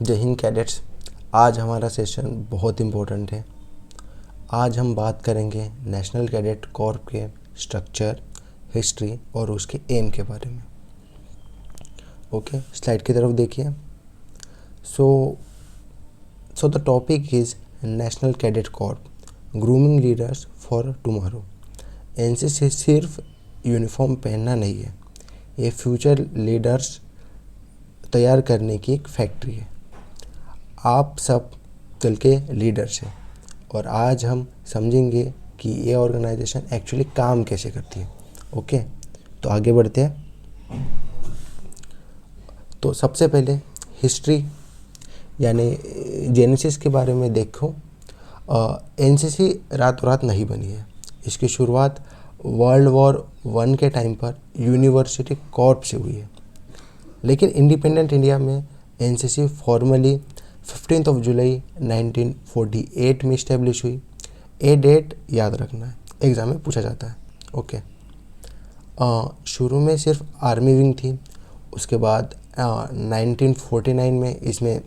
जय हिंद कैडेट्स। आज हमारा सेशन बहुत इम्पोर्टेंट है। आज हम बात करेंगे नेशनल कैडेट कॉर्प के स्ट्रक्चर, हिस्ट्री और उसके एम के बारे में। ओके, स्लाइड की तरफ देखिए। So the topic is national cadet Corp grooming leaders for tomorrow. NCC सिर्फ यूनिफॉर्म पहनना नहीं है, ये फ्यूचर लीडर्स तैयार करने की एक फैक्ट्री है। आप सब कल के लीडर्स हैं और आज हम समझेंगे कि ये ऑर्गेनाइजेशन एक्चुअली काम कैसे करती है। ओके, तो आगे बढ़ते हैं। तो सबसे पहले हिस्ट्री यानी जेनेसिस के बारे में देखो। एनसीसी रातों रात नहीं बनी है। इसकी शुरुआत वर्ल्ड वॉर 1 के टाइम पर यूनिवर्सिटी कॉर्प से हुई है, लेकिन इंडिपेंडेंट इंडिया में एनसीसी फॉर्मली 15 जुलाई 1948 में इस्टेब्लिश हुई। ये डेट याद रखना है, एग्ज़ाम में पूछा जाता है। ओके, शुरू में सिर्फ आर्मी विंग थी। उसके बाद 1949 में इसमें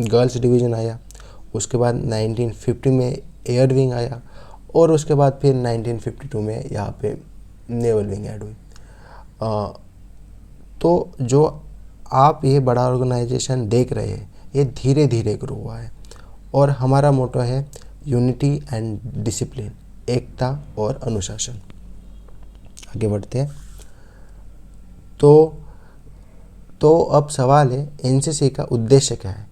गर्ल्स डिवीज़न आया। उसके बाद 1950 में एयर विंग आया और उसके बाद फिर 1952 में यहाँ पे नेवल विंग ऐड हुई। तो जो आप ये बड़ा ऑर्गेनाइजेशन देख रहे हैं, ये धीरे धीरे ग्रो हुआ है और हमारा मोटो है यूनिटी एंड डिसिप्लिन, एकता और अनुशासन। आगे बढ़ते हैं। तो अब सवाल है एनसीसी का उद्देश्य क्या है,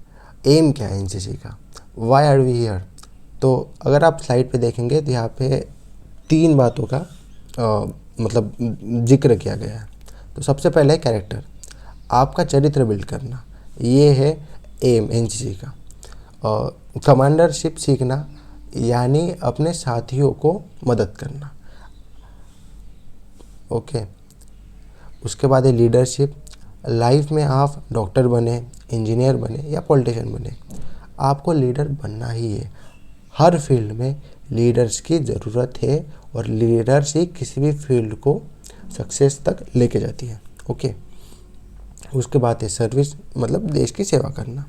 एम क्या है एनसीसी का, व्हाई आर वी हियर। तो अगर आप स्लाइड पे देखेंगे तो यहाँ पे 3 बातों का मतलब जिक्र किया गया है। तो सबसे पहले है कैरेक्टर, आपका चरित्र बिल्ड करना, ये है एम एनसीसी का। कमांडरशिप सीखना यानी अपने साथियों को मदद करना। ओके, उसके बाद है लीडरशिप। लाइफ में आप डॉक्टर बने, इंजीनियर बने या पॉलिटिशियन बने, आपको लीडर बनना ही है। हर फील्ड में लीडर्स की ज़रूरत है और लीडर्स ही किसी भी फील्ड को सक्सेस तक लेके जाती है। ओके, उसके बाद है सर्विस, मतलब देश की सेवा करना।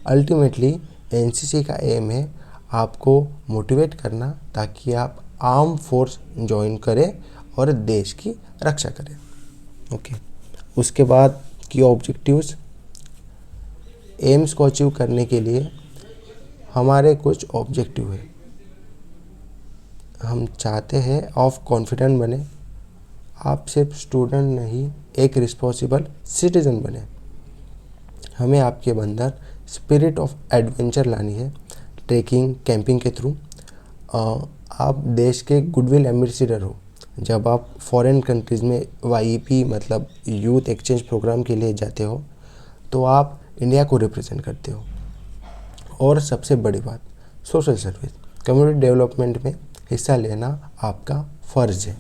अल्टीमेटली एनसीसी का एम है आपको मोटिवेट करना ताकि आप आर्म फोर्स ज्वाइन करें और देश की रक्षा करें। ओके, उसके बाद की ऑब्जेक्टिव्स, एम्स को अचीव करने के लिए हमारे कुछ ऑब्जेक्टिव है। हम चाहते हैं आप कॉन्फिडेंट बने, आप सिर्फ स्टूडेंट नहीं एक रिस्पॉन्सिबल सिटीज़न बने। हमें आपके अंदर स्पिरिट ऑफ एडवेंचर लानी है, ट्रैकिंग कैंपिंग के थ्रू। आप देश के गुडविल एम्बेसडर हो। जब आप फॉरेन कंट्रीज़ में वाईपी मतलब यूथ एक्सचेंज प्रोग्राम के लिए जाते हो तो आप इंडिया को रिप्रेजेंट करते हो। और सबसे बड़ी बात सोशल सर्विस, कम्युनिटी डेवलपमेंट में हिस्सा लेना आपका फ़र्ज़ है।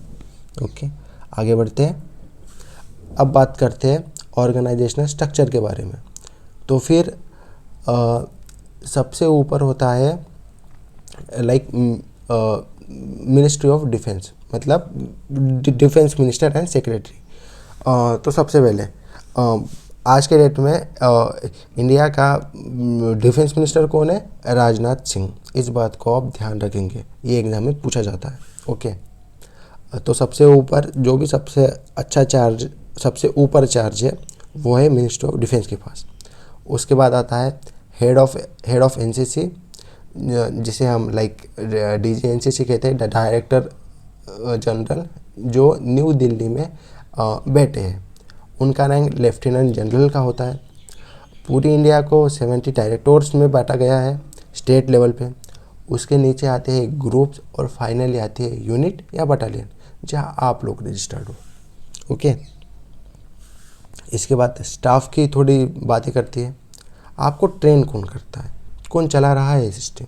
ओके, आगे बढ़ते हैं। अब बात करते हैं ऑर्गेनाइजेशनल स्ट्रक्चर के बारे में। तो फिर सबसे ऊपर होता है लाइक मिनिस्ट्री ऑफ डिफेंस, मतलब डिफेंस मिनिस्टर एंड सेक्रेटरी। तो सबसे पहले आज के डेट में इंडिया का डिफेंस मिनिस्टर कौन है, राजनाथ सिंह। इस बात को आप ध्यान रखेंगे, ये एग्जाम में पूछा जाता है। ओके, तो सबसे ऊपर जो भी सबसे अच्छा चार्ज, सबसे ऊपर चार्ज है वो है मिनिस्टर ऑफ डिफेंस के पास। उसके बाद आता है हेड ऑफ एनसीसी, जिसे हम लाइक डीजी एनसीसी कहते हैं, डायरेक्टर जनरल, जो न्यू दिल्ली में बैठे हैं। उनका रैंक लेफ्टिनेंट जनरल का होता है। पूरी इंडिया को 70 डायरेक्टोर्स में बांटा गया है स्टेट लेवल पे। उसके नीचे आते हैं ग्रुप्स और फाइनली आती है यूनिट या बटालियन, जहाँ आप लोग रजिस्टर्ड हो। ओके, इसके बाद स्टाफ की थोड़ी बातें करती है। आपको ट्रेन कौन करता है, कौन चला रहा है ये सिस्टम,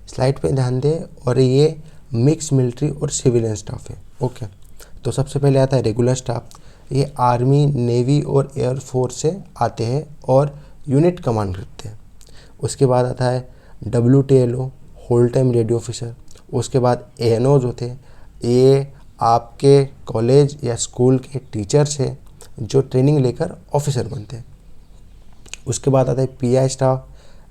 स्लाइड पे ध्यान दें। और ये मिक्स मिलिट्री और सिविलियन स्टाफ है। ओके, तो सबसे पहले आता है रेगुलर स्टाफ। ये आर्मी, नेवी और एयरफोर्स से आते हैं और यूनिट कमांड करते हैं। उसके बाद आता है WTLO, whole time radio officer. उसके बाद ANOs होते हैं, ये आपके कॉलेज या स्कूल के टीचर्स हैं जो ट्रेनिंग लेकर ऑफिसर बनते हैं। उसके बाद आता है PI स्टाफ,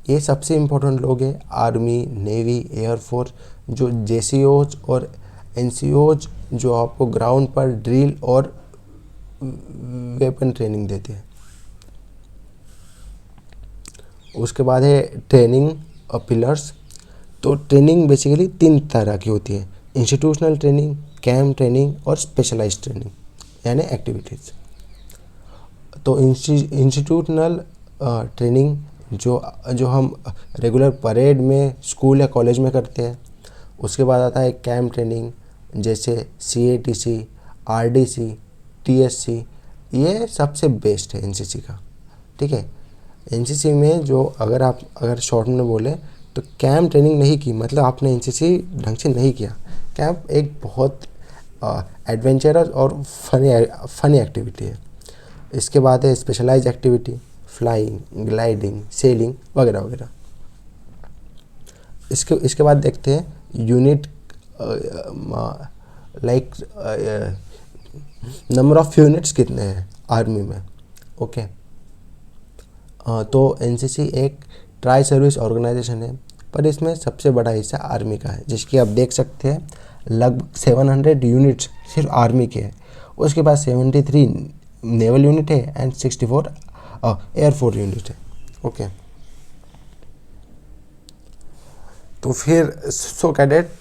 ये सबसे इम्पोर्टेंट लोग हैं, आर्मी, नेवी, एयरफोर्स, जो जेसीओज और एनसीओज जो आपको ग्राउंड पर ड्रिल और वेपन ट्रेनिंग देते हैं। उसके बाद है ट्रेनिंग पिलर्स। तो ट्रेनिंग बेसिकली 3 तरह की होती है, इंस्टीट्यूशनल ट्रेनिंग, कैंप ट्रेनिंग और स्पेशलाइज्ड ट्रेनिंग यानी एक्टिविटीज़। तो इंस्टीट्यूशनल ट्रेनिंग जो हम रेगुलर परेड में स्कूल या कॉलेज में करते हैं। उसके बाद आता है कैंप ट्रेनिंग, जैसे CATC, RDC, TSC, ये सबसे बेस्ट है एनसीसी का। ठीक है, एनसीसी में जो अगर शॉर्ट में बोले तो कैंप ट्रेनिंग नहीं की मतलब आपने एनसीसी ढंग से नहीं किया। कैंप एक बहुत एडवेंचरस और फनी एक्टिविटी है। इसके बाद है specialize activity, flying, gliding, sailing वगैरह वगैरह। इसके बाद देखते हैं unit, like number of units कितने हैं आर्मी में। ओके, तो एनसीसी एक ट्राई सर्विस ऑर्गेनाइजेशन है, पर इसमें सबसे बड़ा हिस्सा आर्मी का है, जिसकी आप देख सकते हैं लगभग 700 यूनिट्स सिर्फ आर्मी के हैं। उसके बाद 73 नेवल यूनिट है एंड 64 एयरफोर्स यूनिट है। ओके, तो फिर so cadet,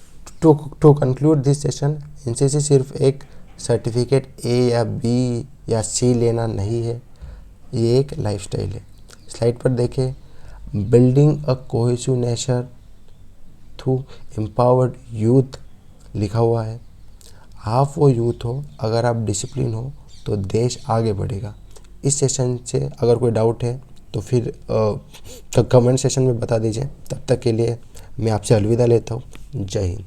to conclude this session, NCC सिर्फ एक सर्टिफिकेट A या B या C लेना नहीं है, ये एक लाइफस्टाइल है। स्लाइड पर देखें, बिल्डिंग अ cohesive nation through empowered youth लिखा हुआ है। आप वो यूथ हो, अगर आप डिसिप्लिन हो तो देश आगे बढ़ेगा। इस सेशन से अगर कोई डाउट है तो फिर कमेंट सेशन में बता दीजिए। तब तक के लिए मैं आपसे अलविदा लेता हूँ। जय हिंद।